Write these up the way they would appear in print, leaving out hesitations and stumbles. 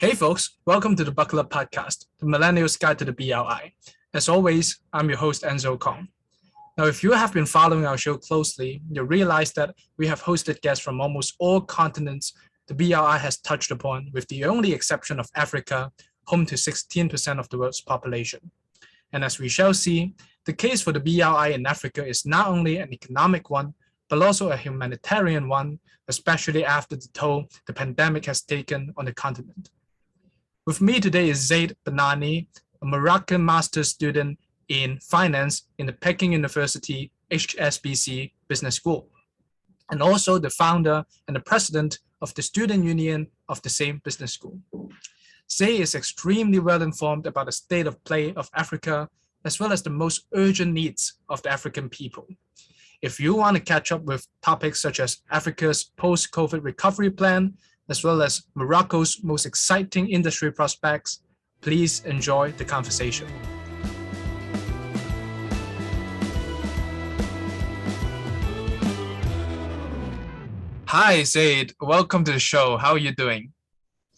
Hey folks, welcome to the Buckle Up Podcast, the Millennials Guide to the BLI. As always, I'm your host Enzo Kong. Now, if you have been following our show closely, you'll realize that we have hosted guests from almost all continents the BLI has touched upon, with the only exception of Africa, home to 16% of the world's population. And as we shall see, the case for the BLI in Africa is not only an economic one, but also a humanitarian one, especially after the toll the pandemic has taken on the continent. With me today is Zayed Bennani, a Moroccan master's student in finance in the Peking University HSBC Business School, and also the founder and the president of the student union of the same business school. Zayed is extremely well informed about the state of play of Africa, as well as the most urgent needs of the African people. If you want to catch up with topics such as Africa's post-COVID recovery plan, as well as Morocco's most exciting industry prospects, please enjoy the conversation. Hi, Zayed. Welcome to the show. How are you doing?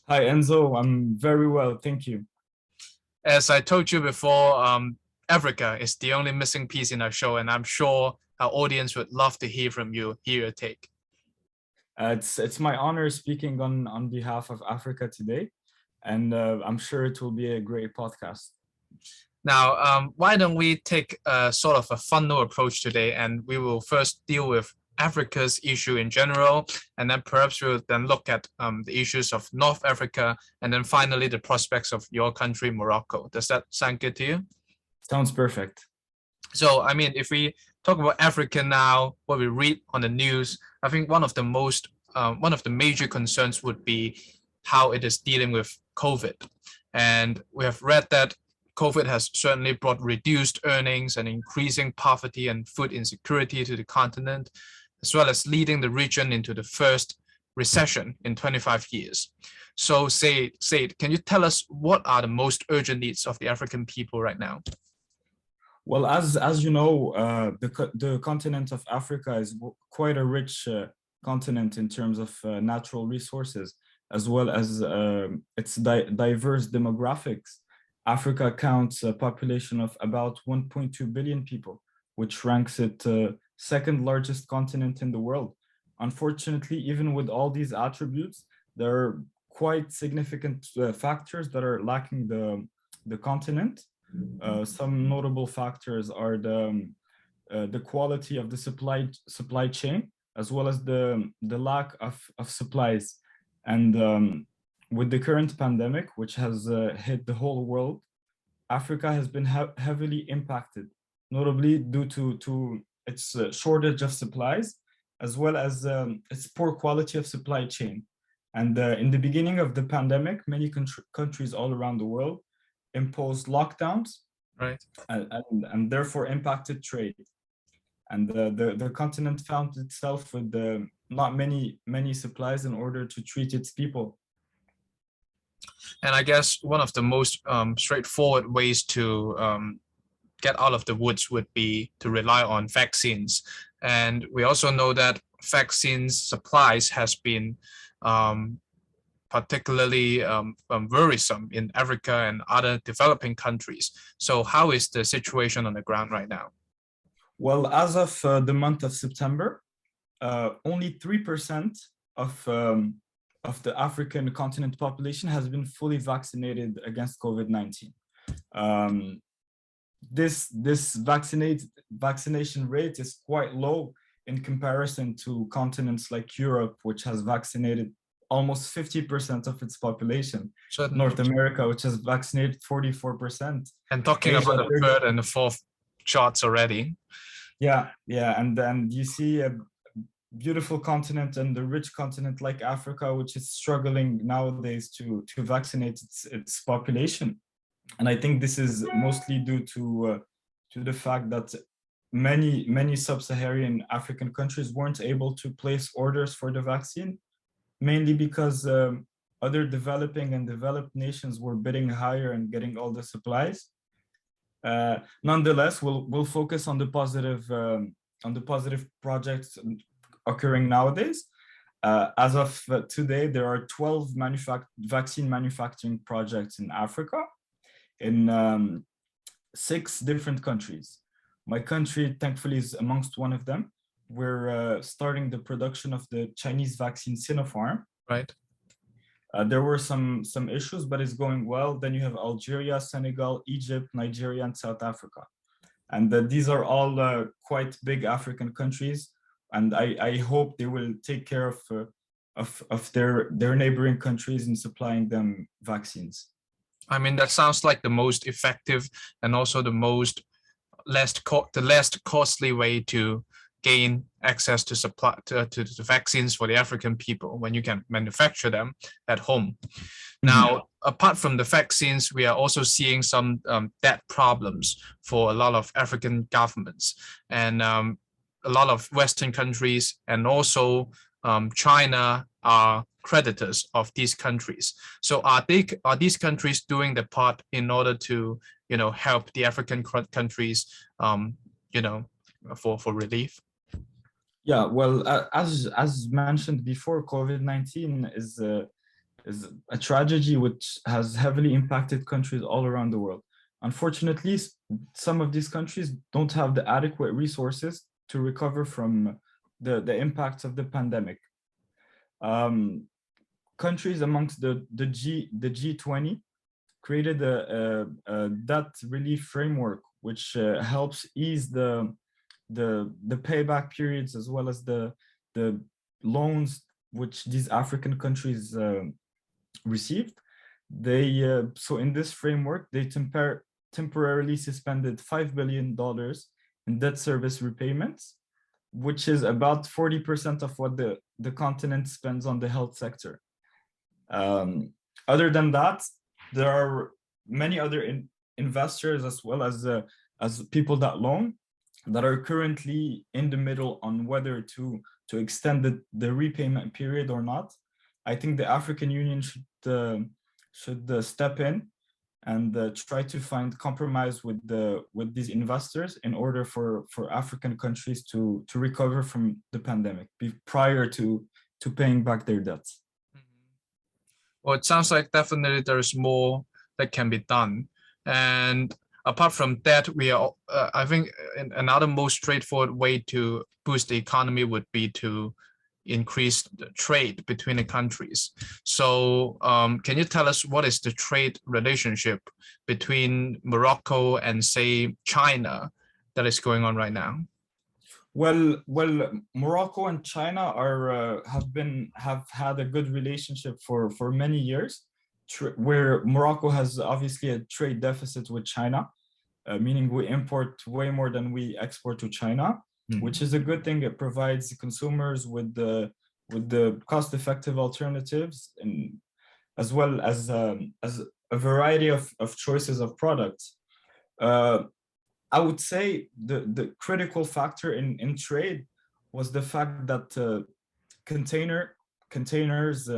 Hi, Enzo. I'm very well, thank you. As I told you before, Africa is the only missing piece in our show, and I'm sure our audience would love to hear from you, hear your take. It's my honor speaking on behalf of Africa today, and I'm sure it will be a great podcast. Now, why don't we take a sort of a funnel approach today, and we will first deal with Africa's issue in general, and then perhaps we'll then look at the issues of North Africa, and then finally the prospects of your country, Morocco. Does that sound good to you? Sounds perfect. So, I mean, if we talk about Africa now, what we read on the news, I think one of the major concerns would be how it is dealing with COVID. And we have read that COVID has certainly brought reduced earnings and increasing poverty and food insecurity to the continent, as well as leading the region into the first recession in 25 years. So, Zayed, can you tell us what are the most urgent needs of the African people right now? Well, as you know, the continent of Africa is quite a rich continent in terms of natural resources, as well as its diverse demographics. Africa counts a population of about 1.2 billion people, which ranks it second largest continent in the world. Unfortunately, even with all these attributes, there are quite significant factors that are lacking the continent. Some notable factors are the quality of the supply chain, as well as the lack of supplies. And with the current pandemic, which has hit the whole world, Africa has been heavily impacted, notably due to its shortage of supplies, as well as its poor quality of supply chain. And in the beginning of the pandemic, many countries all around the world imposed lockdowns, right, and therefore impacted trade. And the continent found itself with not many supplies in order to treat its people. And I guess one of the most straightforward ways to get out of the woods would be to rely on vaccines. And we also know that vaccines supplies has been particularly worrisome in Africa and other developing countries. So how is the situation on the ground right now? Well, as of the month of September, only 3% of the African continent population has been fully vaccinated against COVID-19. This vaccination rate is quite low in comparison to continents like Europe, which has vaccinated almost 50% of its population. Certainly. North America, which has vaccinated 44%. And talking Asia, about the third and the fourth shots already. Yeah, and then you see a beautiful continent and the rich continent like Africa, which is struggling nowadays to vaccinate its population. And I think this is mostly due to the fact that many sub-Saharan African countries weren't able to place orders for the vaccine, mainly because other developing and developed nations were bidding higher and getting all the supplies. Nonetheless, we'll focus on the positive projects occurring nowadays. As of today, there are 12 vaccine manufacturing projects in Africa in 6 different countries. My country, thankfully, is amongst one of them. We're starting the production of the Chinese vaccine Sinopharm. Right. There were some issues, but it's going well. Then you have Algeria, Senegal, Egypt, Nigeria, and South Africa. And these are all quite big African countries. And I hope they will take care of their neighboring countries in supplying them vaccines. I mean, that sounds like the most effective and also the less costly way to gain access to supply to vaccines for the African people when you can manufacture them at home. Now, apart from the vaccines, we are also seeing some debt problems for a lot of African governments, and a lot of Western countries and also China are creditors of these countries. So are these countries doing their part in order to help the African countries for relief? Yeah, well, as mentioned before, COVID-19 is a tragedy which has heavily impacted countries all around the world. Unfortunately, some of these countries don't have the adequate resources to recover from the impacts of the pandemic. Countries amongst the G20 created a debt relief framework, which helps ease the payback periods as well as the loans which these African countries received. So in this framework, they temporarily suspended $5 billion in debt service repayments, which is about 40% of what the continent spends on the health sector. Other than that, there are many other investors as well as people that loan that are currently in the middle on whether to extend the repayment period or not. I think the African Union should step in and try to find compromise with these investors in order for African countries to recover from the pandemic prior to paying back their debts. Well, it sounds like definitely there's more that can be done. And apart from that, I think another most straightforward way to boost the economy would be to increase the trade between the countries. So can you tell us what is the trade relationship between Morocco and, say, China that is going on right now? Well, Morocco and China have had a good relationship for many years, where Morocco has obviously a trade deficit with China, meaning we import way more than we export to China, which is a good thing. It provides consumers with the cost-effective alternatives, and as well as a variety of choices of products. I would say the critical factor in trade was the fact that containers,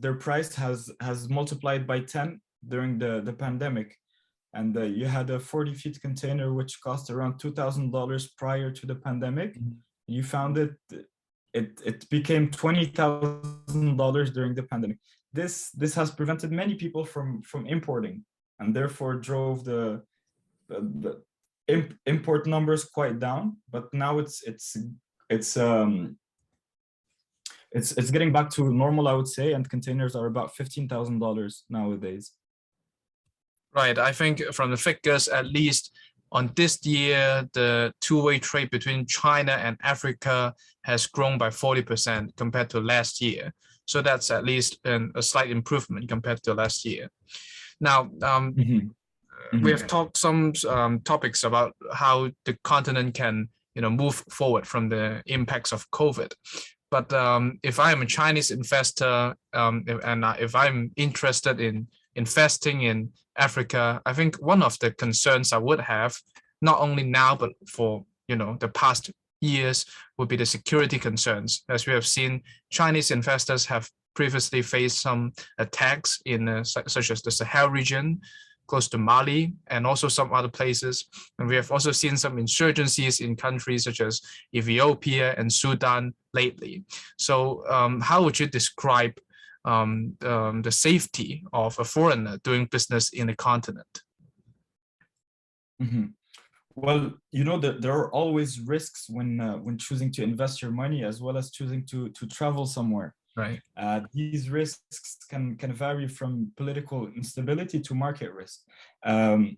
their price has multiplied by 10 during the pandemic. And you had a 40-feet container which cost around $2,000 prior to the pandemic. You found it became $20,000 during the pandemic. This has prevented many people from importing, and therefore drove the import numbers quite down. But now it's getting back to normal, I would say, and containers are about $15,000 nowadays. Right. I think from the figures, at least on this year, the two-way trade between China and Africa has grown by 40% compared to last year. So that's at least a slight improvement compared to last year. Now, we have talked some topics about how the continent can move forward from the impacts of COVID. But if I am a Chinese investor if I'm interested in investing in Africa, I think one of the concerns I would have, not only now, but for the past years, would be the security concerns. As we have seen, Chinese investors have previously faced some attacks in such as the Sahel region. close to Mali and also some other places. And we have also seen some insurgencies in countries such as Ethiopia and Sudan lately. So how would you describe the safety of a foreigner doing business in the continent? Mm-hmm. Well, you know that there are always risks when choosing to invest your money, as well as choosing to travel somewhere. Right. These risks can vary from political instability to market risk. And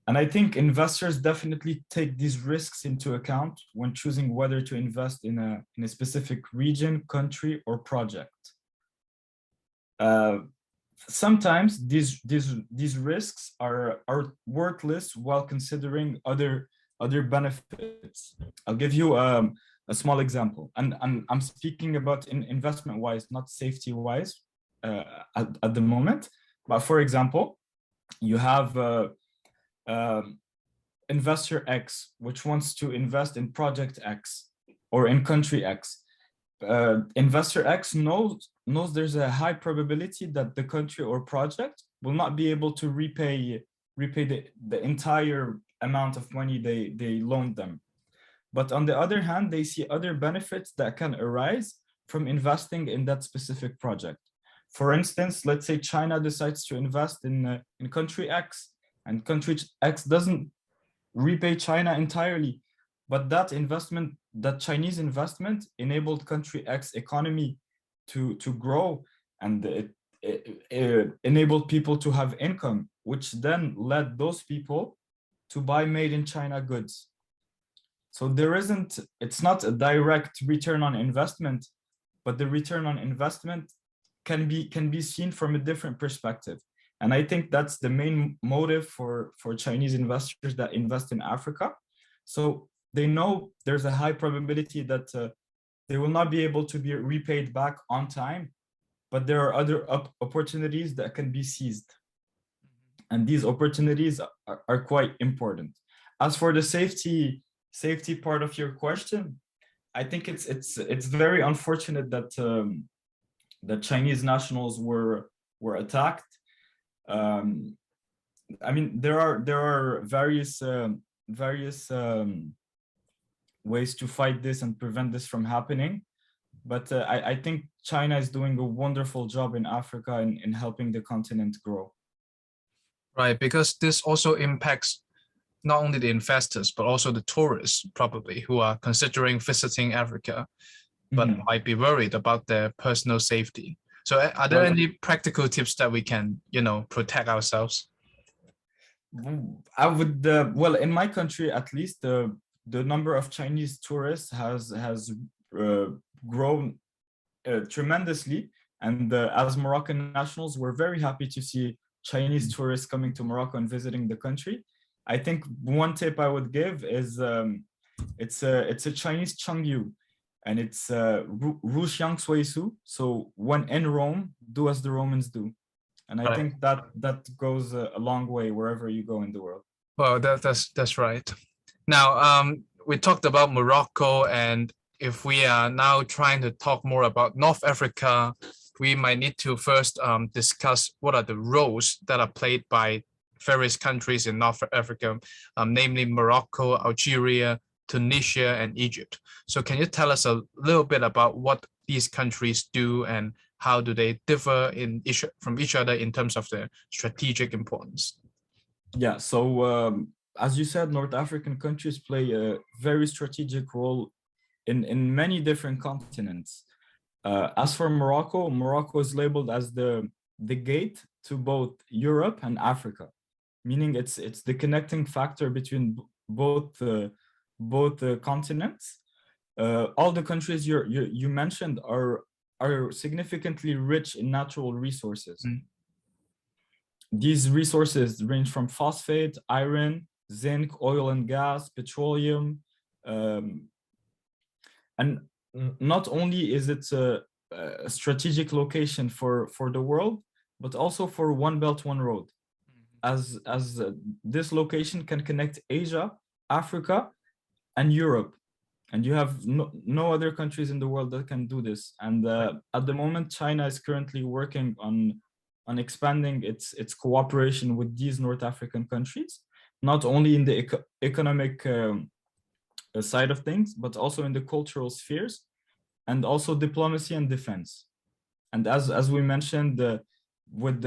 I think investors definitely take these risks into account when choosing whether to invest in a specific region, country, or project. Sometimes these risks are worthless while considering other benefits. I'll give you a small example, and I'm speaking about investment wise, not safety wise at the moment. But for example, you have investor X, which wants to invest in project X or in country X. Investor X knows there's a high probability that the country or project will not be able to repay the entire amount of money they loaned them. But on the other hand, they see other benefits that can arise from investing in that specific project. For instance, let's say China decides to invest in country X, and country X doesn't repay China entirely, but that Chinese investment enabled country X economy to grow, and it enabled people to have income, which then led those people to buy made in China goods. So it's not a direct return on investment, but the return on investment can be seen from a different perspective. And I think that's the main motive for Chinese investors that invest in Africa. So they know there's a high probability that they will not be able to be repaid back on time, but there are other opportunities that can be seized. And these opportunities are quite important. As for the safety part of your question, I think it's very unfortunate that that Chinese nationals were attacked. I mean, there are various ways to fight this and prevent this from happening, but I think China is doing a wonderful job in Africa in helping the continent grow. Right, because this also impacts not only the investors, but also the tourists probably who are considering visiting Africa, but might be worried about their personal safety. So are there any practical tips that we can, protect ourselves? I would, well, in my country, at least, the number of Chinese tourists has grown tremendously. And as Moroccan nationals, we're very happy to see Chinese tourists coming to Morocco and visiting the country. I think one tip I would give is it's a Chinese Changyu, and it's Ru Xiang Sui Su. So when in Rome, do as the Romans do. And I think that goes a long way wherever you go in the world. Well, that's right. Now, we talked about Morocco, and if we are now trying to talk more about North Africa, we might need to first discuss what are the roles that are played by various countries in North Africa, namely Morocco, Algeria, Tunisia, and Egypt. So can you tell us a little bit about what these countries do and how do they differ from each other in terms of their strategic importance? Yeah, so as you said, North African countries play a very strategic role in many different continents. As for Morocco, Morocco is labeled as the gate to both Europe and Africa, meaning it's the connecting factor between both the continents. All the countries you mentioned are significantly rich in natural resources. These resources range from phosphate, iron, zinc, oil and gas, petroleum, and not only is it a strategic location for the world, but also for One Belt, One Road, as this location can connect Asia, Africa, and Europe. And you have no other countries in the world that can do this. And at the moment, China is currently working on on expanding its cooperation with these North African countries, not only in the economic side of things, but also in the cultural spheres, and also diplomacy and defense. And as we mentioned, with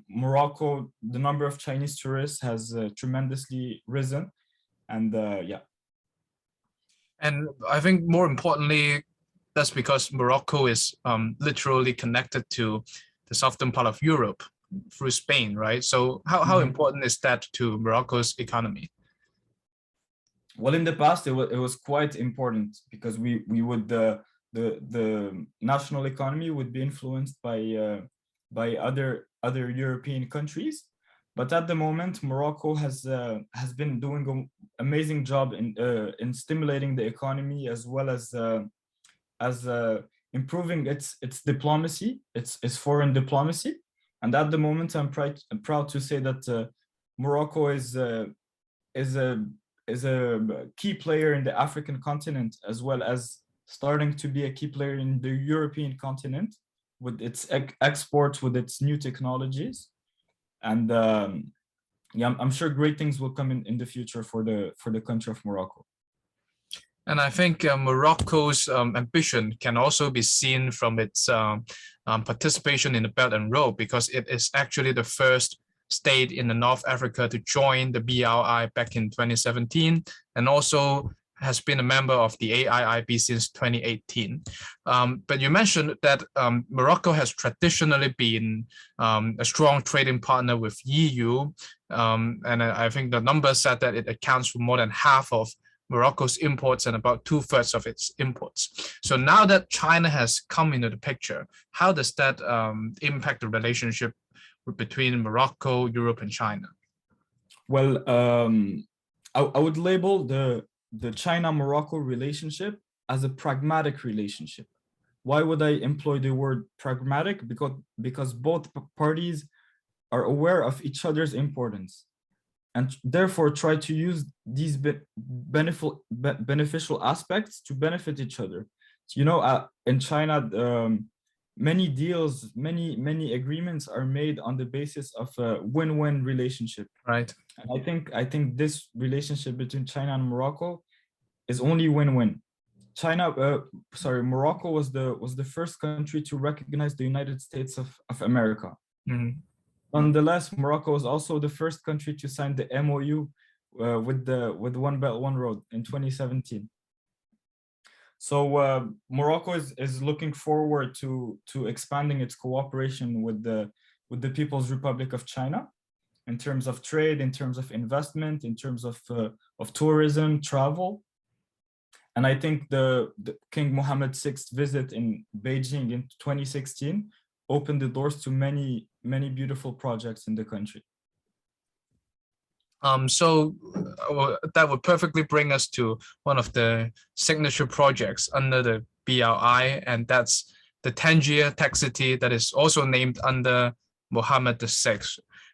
Morocco, the number of Chinese tourists has tremendously risen, and yeah. And I think more importantly, that's because Morocco is literally connected to the southern part of Europe through Spain, right? So how important is that to Morocco's economy? Well, in the past, it was quite important because we would the national economy would be influenced by other European countries. But at the moment, Morocco has been doing an amazing job in stimulating the economy, as well as improving its diplomacy, its foreign diplomacy. And at the moment, I'm proud to say that Morocco is a key player in the African continent, as well as starting to be a key player in the European continent with its exports, with its new technologies. And yeah, I'm sure great things will come in the future for the country of Morocco. And I think Morocco's ambition can also be seen from its participation in the Belt and Road, because it is actually the first state in the North Africa to join the BRI back in 2017, and also has been a member of the AIIB since 2018. But you mentioned that Morocco has traditionally been a strong trading partner with EU, and I think the number said that it accounts for more than half of Morocco's imports and about 2/3 of its imports. So now that China has come into the picture, how does that impact the relationship between Morocco, Europe, and China? Well, I would label the China-Morocco relationship as a pragmatic relationship. Why would I employ the word pragmatic? Because both parties are aware of each other's importance, and therefore try to use these beneficial aspects to benefit each other. So, in China, many deals, many agreements are made on the basis of a win-win relationship. Right. And I think this relationship between China and Morocco is only win-win. Morocco was the first country to recognize the United States of America. Mm-hmm. Nonetheless, Morocco was also the first country to sign the MOU with One Belt One Road in 2017. So Morocco is looking forward to expanding its cooperation with the People's Republic of China in terms of trade, in terms of investment, in terms of tourism, travel. And I think the King Mohammed VI visit in Beijing in 2016 opened the doors to many beautiful projects in the country. So that would perfectly bring us to one of the signature projects under the BRI, and that's the Tangier tech city that is also named under Mohammed VI.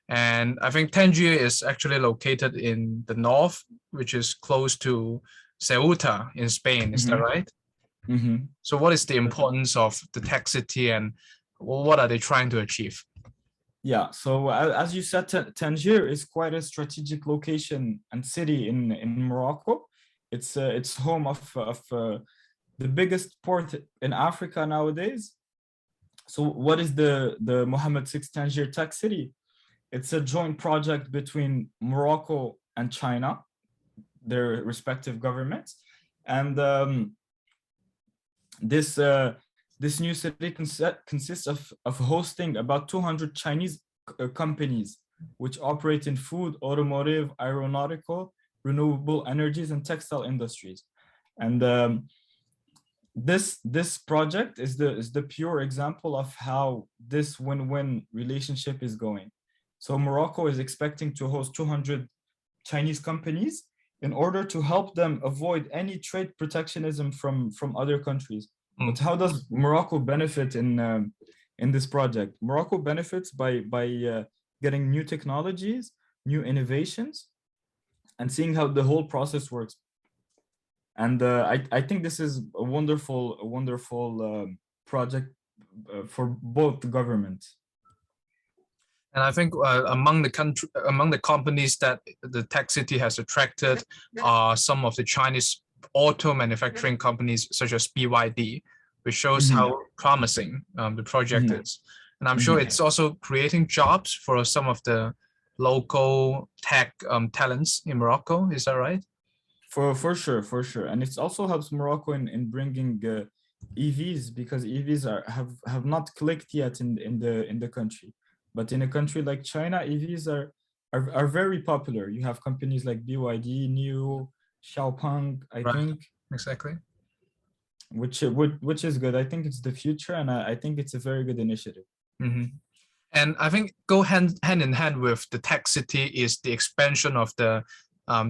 And I think Tangier is actually located in the north, which is close to Ceuta in Spain. Is that right? Mm-hmm. So what is the importance of the tech city, and what are they trying to achieve? Yeah, so as you said, Tangier is quite a strategic location and city in Morocco. It's home of the biggest port in Africa nowadays. So what is the Mohammed VI Tangier Tech City? It's a joint project between Morocco and China, their respective governments, and this new city consists of hosting about 200 Chinese companies which operate in food, automotive, aeronautical, renewable energies, and textile industries. And this project is the pure example of how this win-win relationship is going. So Morocco is expecting to host 200 Chinese companies in order to help them avoid any trade protectionism from other countries. But how does Morocco benefit in this project? Morocco benefits by getting new technologies, new innovations, and seeing how the whole process works. And I think this is a wonderful project for both governments. And I think among the companies that the tech city has attracted are some of the Chinese auto manufacturing companies such as BYD, which shows how promising the project is. And I'm sure it's also creating jobs for some of the local tech talents in Morocco. Is that right? For sure, and it also helps Morocco in bringing EVs, because EVs have not clicked yet in the country, but in a country like China, EVs are very popular. You have companies like BYD, NIO, Xiaopeng, I think. Exactly. Which is good. I think it's the future, and I think it's a very good initiative. And I think go hand in hand with the tech city is the expansion of the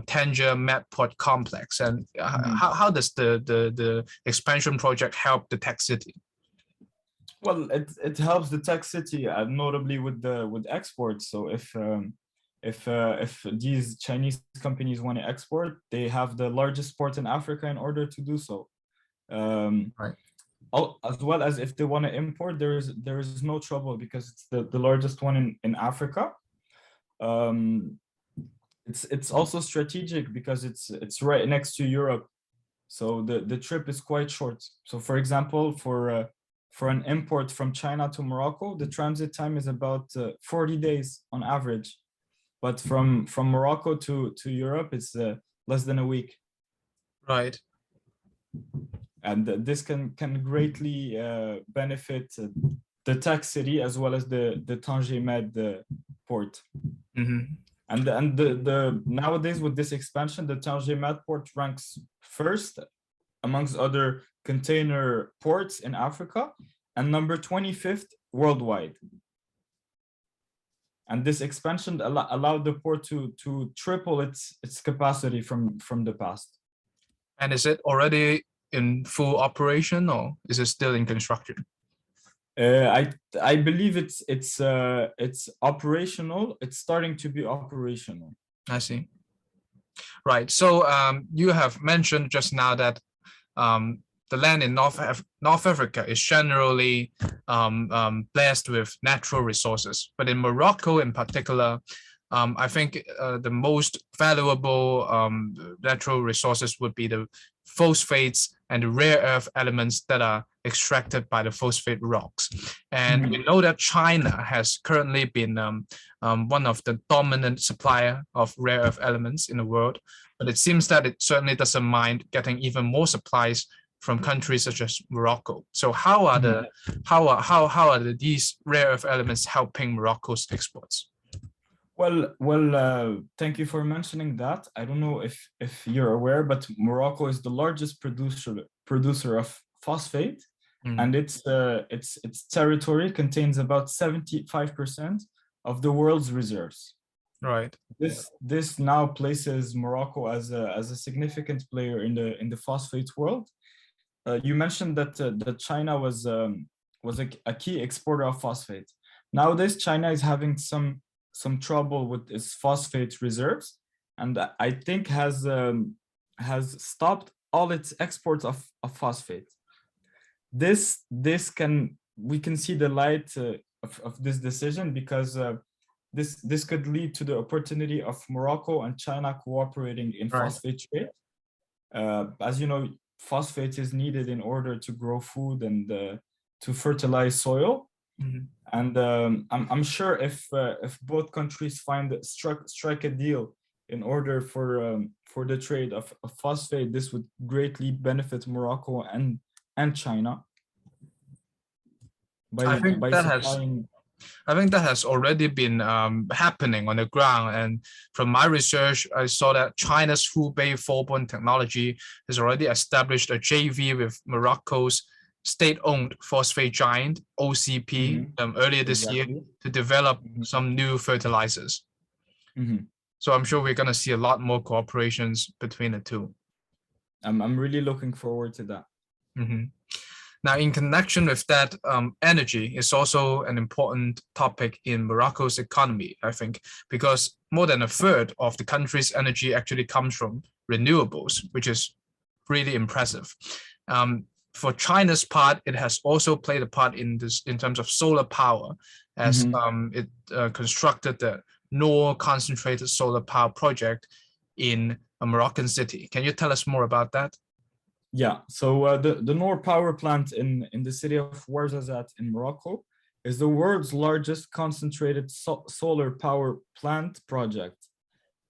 Tangier Port complex. And how does the expansion project help the tech city? Well, it helps the tech city, notably with exports. So if these Chinese companies want to export, they have the largest port in Africa in order to do so. As well as if they want to import, there is no trouble, because it's the largest one in Africa. It's also strategic because it's right next to Europe, so the trip is quite short. So for example, for an import from China to Morocco, the transit time is about 40 days on average, but from Morocco to Europe, it's less than a week. Right. And this can greatly benefit the tech city as well as the Tangier port. And the nowadays with this expansion, the Tangier port ranks first amongst other container ports in Africa and number 25th worldwide. And this expansion allowed the port to triple its capacity from the past. And is it already in full operation, or is it still in construction? I believe it's operational. It's starting to be operational. I see. Right. So you have mentioned just now that the land in North Africa is generally blessed with natural resources, but in Morocco in particular, I think the most valuable natural resources would be the phosphates and the rare earth elements that are extracted by the phosphate rocks. And we know that China has currently been one of the dominant supplier of rare earth elements in the world, but it seems that it certainly doesn't mind getting even more supplies from countries such as Morocco. So how are these rare earth elements helping Morocco's exports? Well, thank you for mentioning that. I don't know if you're aware, but Morocco is the largest producer of phosphate, and its territory contains about 75% of the world's reserves. Right. This now places Morocco as a significant player in the phosphate world. You mentioned that China was a key exporter of phosphate. Nowadays, China is having some trouble with its phosphate reserves, and I think has stopped all its exports of phosphate. We can see the light of this decision, because this could lead to the opportunity of Morocco and China cooperating in phosphate trade. As you know, phosphate is needed in order to grow food and to fertilize soil. And I'm sure if both countries strike a deal in order for the trade of phosphate, this would greatly benefit Morocco and China. I think that has already been happening on the ground. And from my research, I saw that China's Hubei Forbon Technology has already established a JV with Morocco's state-owned phosphate giant, OCP, earlier this year to develop some new fertilizers. So I'm sure we're going to see a lot more cooperations between the two. I'm really looking forward to that. Now, in connection with that, energy is also an important topic in Morocco's economy, I think, because more than a third of the country's energy actually comes from renewables, which is really impressive. for China's part, it has also played a part in this in terms of solar power, as it constructed the Noor concentrated solar power project in a Moroccan city. Can you tell us more about that? Yeah, so the Noor power plant in the city of Ouarzazate in Morocco is the world's largest concentrated solar power plant project.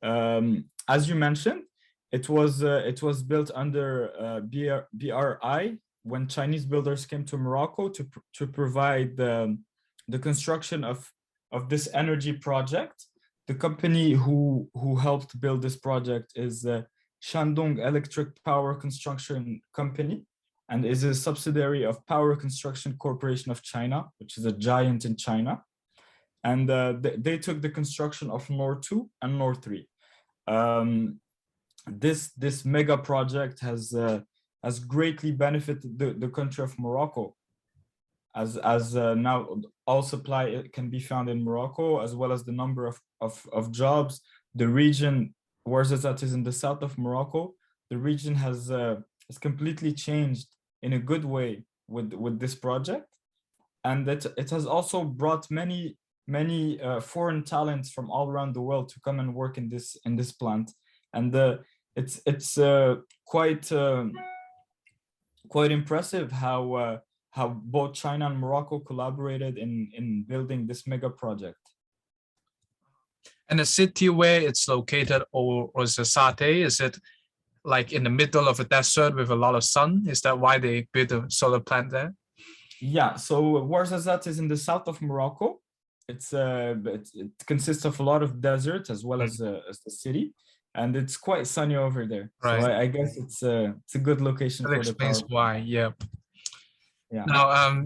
As you mentioned, it was built under BRI when Chinese builders came to Morocco to provide the construction of this energy project. The company who helped build this project is Shandong Electric Power Construction Company, and is a subsidiary of Power Construction Corporation of China, which is a giant in China. And they took the construction of Noor 2 and Noor 3. This mega project has greatly benefited the country of Morocco, as now all supply can be found in Morocco, as well as the number of jobs. The region, Ouarzazate is in the south of Morocco. The region has completely changed in a good way with this project, and it has also brought many foreign talents from all around the world to come and work in this plant. And it's quite impressive how both China and Morocco collaborated in building this mega project. And the city where it's located, or Ouarzazate, is it like in the middle of a desert with a lot of sun? Is that why they built a solar plant there? Yeah, so Ouarzazate is in the south of Morocco. It consists of a lot of desert as well as the city, and it's quite sunny over there. Right. So I guess it's a good location that for the power. Explains why. Yeah. Yeah. Now,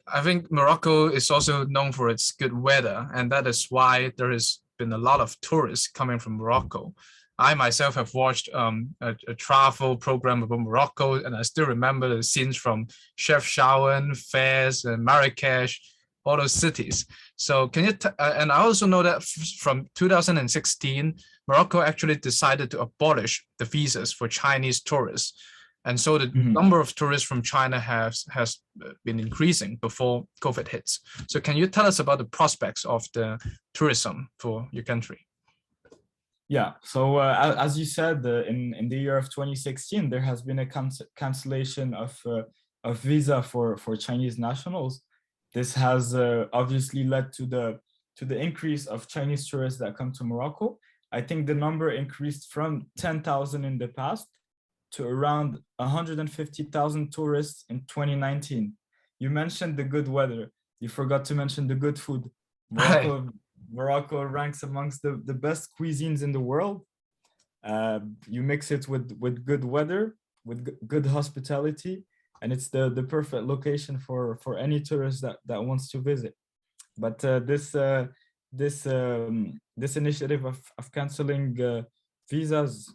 I think Morocco is also known for its good weather, and that is why there has been a lot of tourists coming from Morocco. I myself have watched a travel program about Morocco, and I still remember the scenes from Chefchaouen, Fez, and Marrakesh, all those cities. So can you, and I also know that from 2016, Morocco actually decided to abolish the visas for Chinese tourists. And so the number of tourists from China has been increasing before COVID hits. So can you tell us about the prospects of the tourism for your country? Yeah, so as you said, in the year of 2016, there has been a cancellation of visa for Chinese nationals. This has obviously led to the increase of Chinese tourists that come to Morocco. I think the number increased from 10,000 in the past to around 150,000 tourists in 2019. You mentioned the good weather. You forgot to mention the good food. Morocco ranks amongst the best cuisines in the world. You mix it with good weather, with good hospitality, and it's the perfect location for any tourist that wants to visit. But this initiative of canceling visas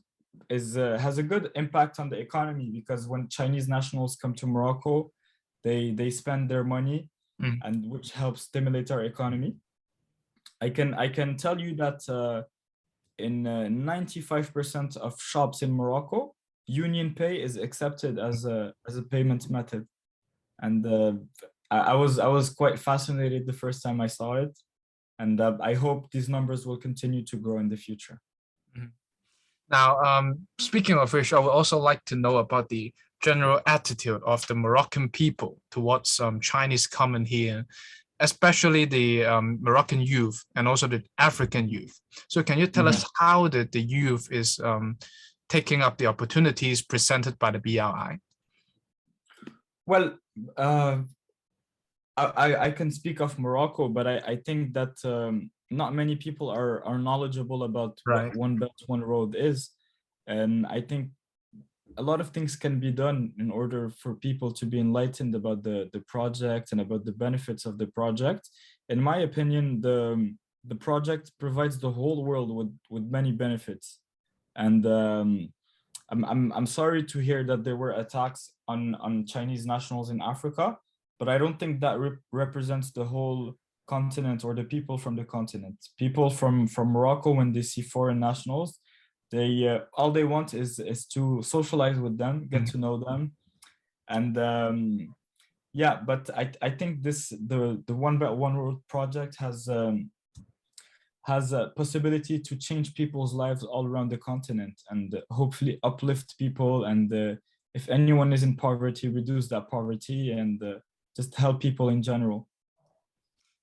has a good impact on the economy, because when Chinese nationals come to Morocco, they spend their money, and which helps stimulate our economy. I can tell you that in 95% of shops in Morocco, Union Pay is accepted as a payment method, and I was quite fascinated the first time I saw it, and I hope these numbers will continue to grow in the future. Now, speaking of which, I would also like to know about the general attitude of the Moroccan people towards Chinese coming here, especially the Moroccan youth and also the African youth. So can you tell us how the youth is taking up the opportunities presented by the BRI? Well, I can speak of Morocco, but I think that not many people are knowledgeable about what One Belt, One Road is. And I think a lot of things can be done in order for people to be enlightened about the project and about the benefits of the project. In my opinion, the project provides the whole world with many benefits. And I'm sorry to hear that there were attacks on Chinese nationals in Africa, but I don't think that represents the whole continent or the people from the continent. People from Morocco, when they see foreign nationals, they all they want is to socialize with them, get to know them, And yeah, but I think the One Belt One Road project has a possibility to change people's lives all around the continent, and hopefully uplift people, and if anyone is in poverty, reduce that poverty, and just help people in general.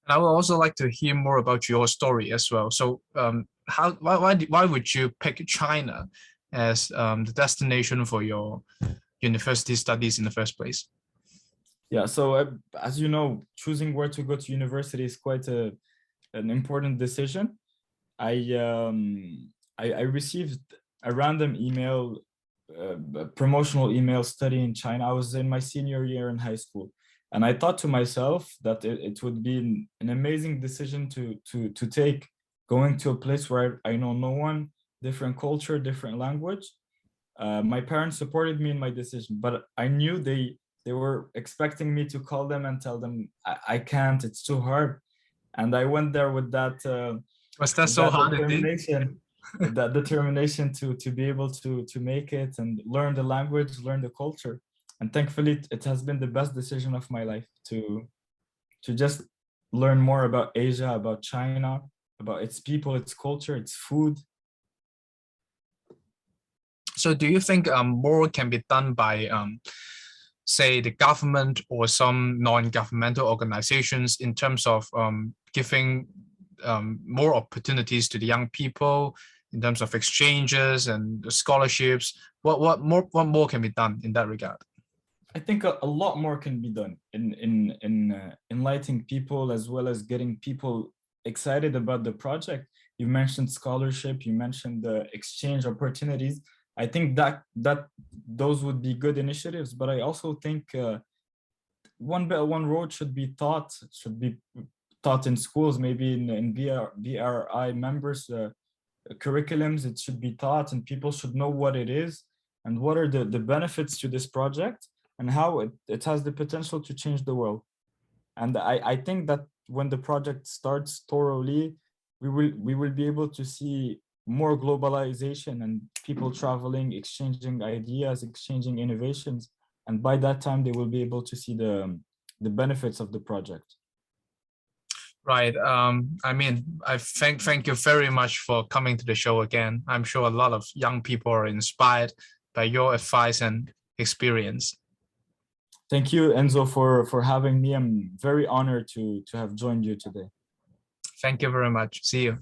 I would also like to hear more about your story as well. So why would you pick China as the destination for your university studies in the first place? Yeah, so as you know, choosing where to go to university is quite an important decision. I received a random email, a promotional email, studying China. I was in my senior year in high school, and I thought to myself that it would be an amazing decision to take, going to a place where I know no one, different culture, different language. My parents supported me in my decision, but I knew they were expecting me to call them and tell them I can't, it's too hard. And I went there with that Was that so hard indeed? determination, with that determination to be able to make it and learn the language, learn the culture. And thankfully, it has been the best decision of my life to just learn more about Asia, about China, about its people, its culture, its food. So do you think more can be done by say the government or some non-governmental organizations in terms of giving more opportunities to the young people in terms of exchanges and scholarships? What more can be done in that regard? I think a lot more can be done in enlightening people, as well as getting people excited about the project. You mentioned scholarship, you mentioned the exchange opportunities. I think that those would be good initiatives, but I also think One Belt One Road should be taught in schools, maybe in BRI members curriculums. It should be taught, and people should know what it is and what are the benefits to this project, and how it has the potential to change the world. And I think that when the project starts thoroughly, we will be able to see more globalization and people traveling, exchanging ideas, exchanging innovations. And by that time, they will be able to see the benefits of the project. Right. I mean, I thank you very much for coming to the show again. I'm sure a lot of young people are inspired by your advice and experience. Thank you, Enzo, for having me. I'm very honored to have joined you today. Thank you very much. See you.